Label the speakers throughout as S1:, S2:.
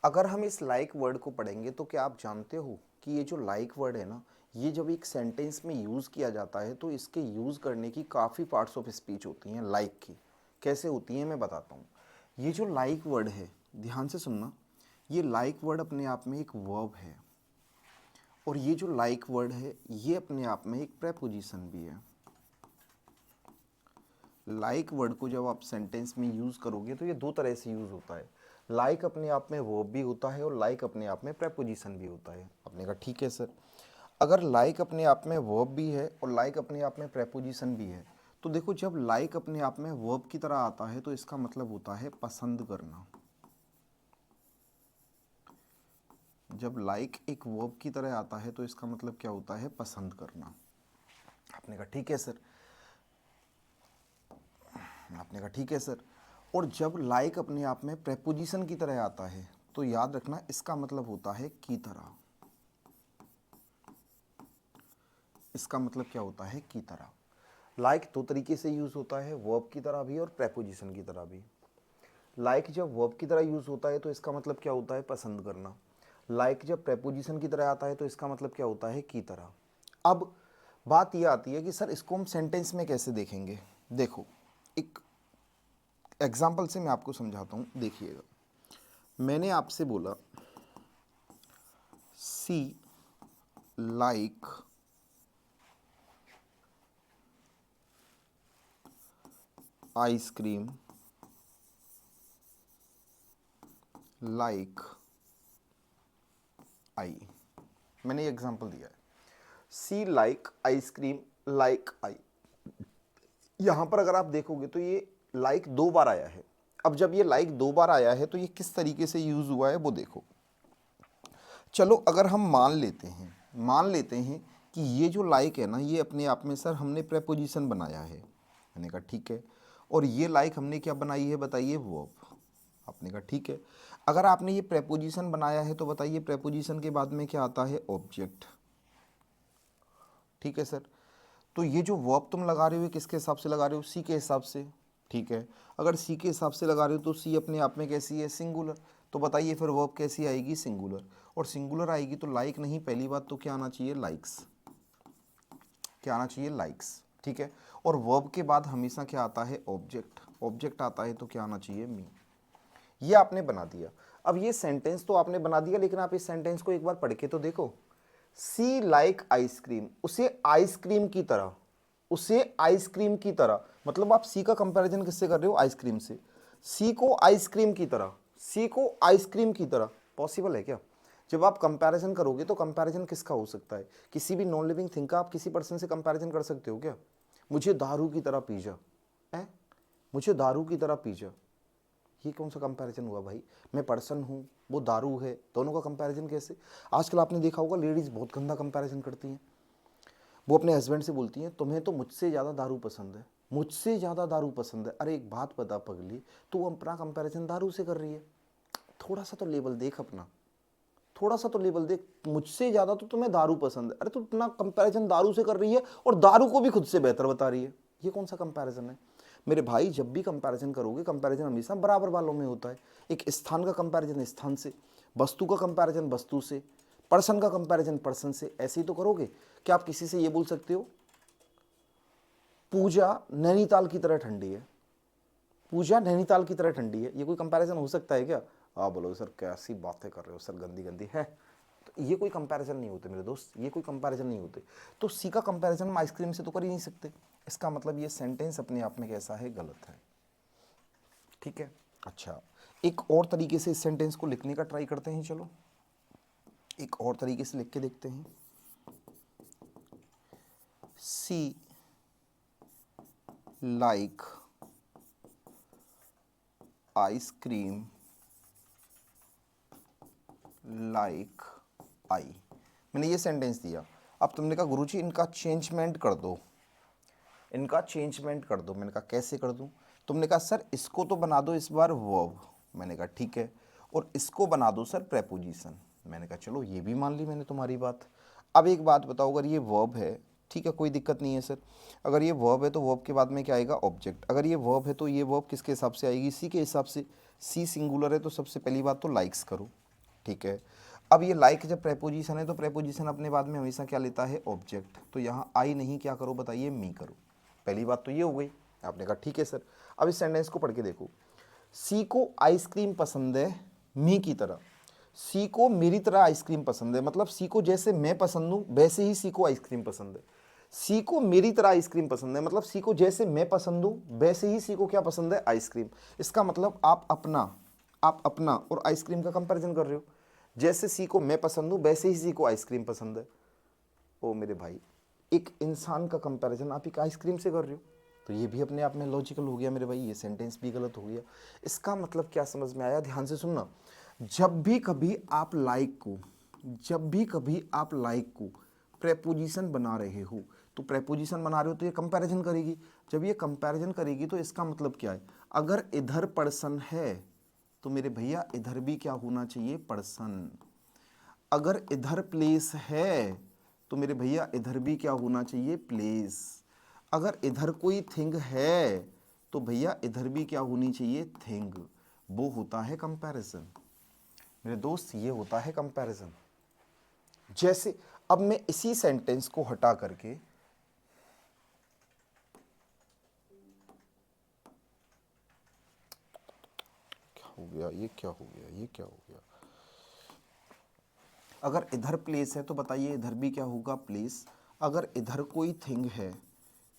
S1: अगर हम इस लाइक वर्ड को पढ़ेंगे तो क्या आप जानते हो कि ये जो लाइक वर्ड है ना, ये जब एक सेंटेंस में यूज़ किया जाता है तो इसके यूज़ करने की काफ़ी पार्ट्स ऑफ स्पीच होती हैं लाइक की। कैसे होती हैं मैं बताता हूँ। ये जो लाइक वर्ड है, ध्यान से सुनना, ये लाइक वर्ड अपने आप में एक वर्ब है और ये जो लाइक वर्ड है ये अपने आप में एक प्रेपोजिशन भी है। लाइक वर्ड को जब आप सेंटेंस में यूज़ करोगे तो ये दो तरह से यूज़ होता है। लाइक अपने आप में वर्ब भी होता है और लाइक अपने आप में प्रेपोजिशन भी होता है। आपने कहा ठीक है सर, अगर लाइक अपने आप में वर्ब भी है और लाइक अपने आप में प्रेपोजिशन भी है तो देखो, जब लाइक अपने आप में वर्ब की तरह आता है तो इसका मतलब होता है पसंद करना। जब लाइक एक वर्ब की तरह आता है तो इसका मतलब क्या होता है? पसंद करना। आपने कहा ठीक है सर, आपने कहा ठीक है सर। और जब लाइक अपने आप में प्रेपोजिशन की तरह आता है तो याद रखना इसका मतलब होता है की तरह। इसका मतलब क्या होता है? की तरह। लाइक दो तरीके से यूज़ होता है, वर्ब की तरह भी और प्रेपोजिशन की तरह भी। लाइक जब वर्ब की तरह यूज़ होता है तो इसका मतलब क्या होता है? पसंद करना। लाइक जब प्रेपोजिशन की तरह आता है तो इसका मतलब क्या होता है? की तरह। अब बात यह आती है कि सर इसको हम सेंटेंस में कैसे देखेंगे। देखो, एक एग्जाम्पल से मैं आपको समझाता हूँ, देखिएगा। मैंने आपसे बोला सी लाइक आइसक्रीम लाइक आई। मैंने ये एग्जांपल दिया है, सी लाइक आइसक्रीम लाइक आई। यहां पर अगर आप देखोगे तो ये लाइक दो बार आया है। अब जब ये लाइक दो बार आया है तो ये किस तरीके से यूज हुआ है वो देखो। चलो अगर हम मान लेते हैं कि ये जो लाइक है ना, ये अपने आप में सर हमने प्रेपोजिशन बनाया है। मैंने कहा ठीक है। और ये लाइक हमने क्या बनाई है बताइए? वर्ब। आपने कहा ठीक है। अगर आपने ये प्रेपोजिशन बनाया है तो बताइए प्रेपोजिशन के बाद में क्या आता है? ऑब्जेक्ट। ठीक है सर। तो ये जो वर्ब तुम लगा रहे हो ये किसके हिसाब से लगा रहे हो? सी के हिसाब से। ठीक है। अगर सी के हिसाब से लगा रहे हो तो सी अपने आप में कैसी है? सिंगुलर। तो बताइए फिर वर्ब कैसी आएगी? सिंगुलर। और सिंगुलर आएगी तो लाइक नहीं, पहली बात तो क्या आना चाहिए? लाइक्स। क्या आना चाहिए? लाइक्स। ठीक है। और वर्ब के बाद हमेशा क्या आता है? ऑब्जेक्ट। ऑब्जेक्ट आता है तो क्या आना चाहिए? मी। ये आपने बना दिया। अब ये सेंटेंस तो आपने बना दिया, लेकिन आप इस सेंटेंस को एक बार पढ़ के तो देखो। सी लाइक आइसक्रीम, उसे आइसक्रीम की तरह, उसे आइसक्रीम की तरह, मतलब आप सी का कंपैरिजन किससे कर रहे हो? आइसक्रीम से। सी को आइसक्रीम की तरह, सी को आइसक्रीम की तरह पॉसिबल है क्या? जब आप कंपैरिजन करोगे तो कंपैरिजन किसका हो सकता है? किसी भी नॉन लिविंग थिंग का आप किसी पर्सन से कंपैरिजन कर सकते हो क्या? मुझे दारू की तरह पी जा, है, मुझे दारू की तरह पी जा, ये कौन सा कंपैरिजन हुआ भाई? मैं पर्सन हूँ, वो दारू है, दोनों का कंपैरिजन कैसे? आजकल आपने देखा होगा लेडीज़ बहुत गंदा कंपैरिजन करती हैं। वो अपने हस्बैंड से बोलती हैं तुम्हें तो मुझसे ज़्यादा दारू पसंद है, मुझसे ज़्यादा दारू पसंद है। अरे एक बात बता पगली, तू अपना कंपैरिजन दारू से कर रही है? थोड़ा सा तो लेवल देख अपना, थोड़ा सा तो लेवल देख। मुझसे ज़्यादा तो तुम्हें दारू पसंद है, अरे तू अपना कंपैरिजन दारू से कर रही है और दारू को भी खुद से बेहतर बता रही है। ये कौन सा कंपैरिजन है मेरे भाई? जब भी कंपैरिजन करोगे, कंपैरिजन हमेशा बराबर वालों में होता है। एक स्थान का कंपैरिजन स्थान से, वस्तु का कंपैरिजन वस्तु से, पर्सन का कंपैरिजन पर्सन से, ऐसे ही तो करोगे। क्या आप किसी से ये बोल सकते हो पूजा नैनीताल की तरह ठंडी है? पूजा नैनीताल की तरह ठंडी है, ये कोई कंपैरिजन हो सकता है क्या? आप बोलोगे सर कैसी बातें कर रहे हो सर, गंदी गंदी है। तो ये कोई कंपैरिजन नहीं होते मेरे दोस्त, ये कोई कंपैरिजन नहीं होते। तो सी का कंपैरिजन हम आइसक्रीम से तो कर ही नहीं सकते। इसका मतलब ये सेंटेंस अपने आप में कैसा है? गलत है। ठीक है। अच्छा, एक और तरीके से इस सेंटेंस को लिखने का ट्राई करते हैं। चलो एक और तरीके से लिख के देखते हैं। सी लाइक आइसक्रीम लाइक आई। मैंने ये सेंटेंस दिया। अब तुमने कहा गुरुजी इनका चेंजमेंट कर दो, इनका चेंजमेंट कर दो। मैंने कहा कैसे कर दूं? तुमने कहा सर इसको तो बना दो इस बार वर्ब। मैंने कहा ठीक है। और इसको बना दो सर प्रेपोजिशन। मैंने कहा चलो ये भी मान ली मैंने तुम्हारी बात। अब एक बात बताओ, अगर ये वर्ब है, ठीक है कोई दिक्कत नहीं है सर। अगर ये वर्ब है तो वर्ब के बाद में क्या आएगा? ऑब्जेक्ट। अगर ये वर्ब है तो ये वर्ब किसके हिसाब से आएगी? सी के हिसाब से। सी सिंगुलर है तो सबसे पहली बात तो लाइक्स करो। ठीक है। अब ये लाइक जब प्रेपोजिशन है तो प्रेपोजिशन अपने बाद में हमेशा क्या लेता है, ऑब्जेक्ट। तो यहाँ आई नहीं क्या करो बताइए, मी करो। पहली बात तो ये हो गई। आपने कहा ठीक है सर। अब इस सेंटेंस को पढ़ के देखो, सी को आइसक्रीम पसंद है मी की तरह, सी को मेरी तरह आइसक्रीम पसंद है, मतलब सी को जैसे मैं पसंद हूँ वैसे ही सी को आइसक्रीम पसंद है। सी को मेरी तरह आइसक्रीम पसंद है, मतलब सी को जैसे मैं पसंद हूँ वैसे ही सी को क्या पसंद है, आइसक्रीम। इसका मतलब आप अपना और आइसक्रीम का कंपैरिजन कर रहे हो। जैसे सी को मैं पसंद हूँ वैसे ही सी को आइसक्रीम पसंद है। ओ मेरे भाई, एक इंसान का कंपैरिजन आप एक आइसक्रीम से कर रहे हो, तो ये भी अपने आप में लॉजिकल हो गया मेरे भाई, ये सेंटेंस भी गलत हो गया। इसका मतलब क्या समझ में आया, ध्यान से सुनना। जब भी कभी आप लाइक को प्रेपोजिशन बना रहे हो, तो प्रेपोजिशन बना रहे हो तो ये कंपैरिजन करेगी। जब ये कंपैरिजन करेगी तो इसका मतलब क्या है, अगर इधर पर्सन है तो मेरे भैया इधर भी क्या होना चाहिए, पर्सन। अगर इधर प्लेस है तो मेरे भैया इधर भी क्या होना चाहिए, प्लेस। अगर इधर कोई थिंग है तो भैया इधर भी क्या होनी चाहिए, थिंग। वो होता है कंपैरिजन मेरे दोस्त, ये होता है कंपैरिजन। जैसे अब मैं इसी सेंटेंस को हटा करके क्या हो गया, ये क्या हो गया, ये क्या हो गया। अगर इधर प्लेस है तो बताइए इधर भी क्या होगा, प्लेस। अगर इधर कोई थिंग है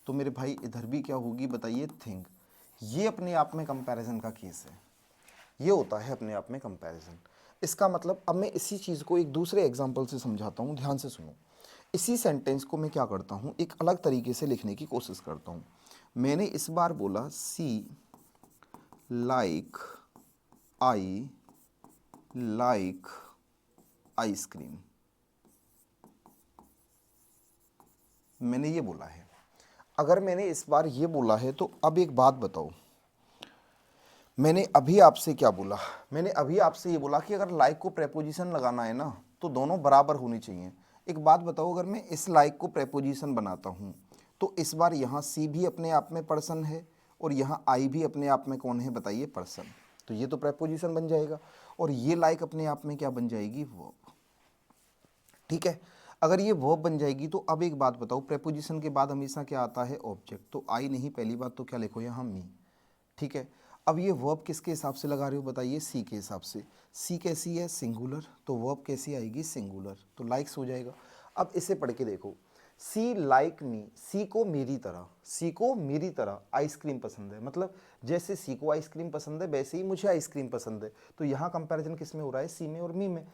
S1: तो मेरे भाई इधर भी क्या होगी बताइए, थिंग। ये अपने आप में कंपैरिजन का केस है, ये होता है अपने आप में कंपैरिजन। इसका मतलब अब मैं इसी चीज़ को एक दूसरे एग्जांपल से समझाता हूँ, ध्यान से सुनो। इसी सेंटेंस को मैं क्या करता हूँ, एक अलग तरीके से लिखने की कोशिश करता हूँ। मैंने इस बार बोला सी लाइक आई लाइक आइसक्रीम, मैंने ये बोला है। अगर मैंने इस बार ये बोला है तो अब एक बात बताओ, मैंने अभी आपसे क्या बोला, मैंने अभी आपसे ये बोला कि अगर लाइक को प्रेपोजिशन लगाना है ना तो दोनों बराबर होनी चाहिए। एक बात बताओ, अगर मैं इस लाइक को प्रेपोजिशन बनाता हूँ तो इस बार यहाँ सी भी अपने आप में पर्सन है और यहाँ आई भी अपने आप में कौन है बताइए, पर्सन। तो ये तो प्रेपोजिशन बन जाएगा और ये लाइक अपने आप में क्या बन जाएगी, वर्ब। ठीक है। अगर ये वर्ब बन जाएगी तो अब एक बात बताओ, प्रेपोजिशन के बाद हमेशा क्या आता है, ऑब्जेक्ट। तो आई नहीं, पहली बात तो क्या लिखो यहाँ, मी। ठीक है। अब ये वर्ब किसके हिसाब से लगा रहे हो बताइए, सी के हिसाब से। सी कैसी है, सिंगुलर, तो वर्ब कैसी आएगी, सिंगुलर। तो लाइक्स हो जाएगा। अब इसे पढ़ के देखो, सी लाइक मी, सी को मेरी तरह, सी को मेरी तरह आइसक्रीम पसंद है, मतलब जैसे सी को आइसक्रीम पसंद है वैसे ही मुझे आइसक्रीम पसंद है। तो यहाँ कंपैरिजन किस में हो रहा है, सी में और मी में। अब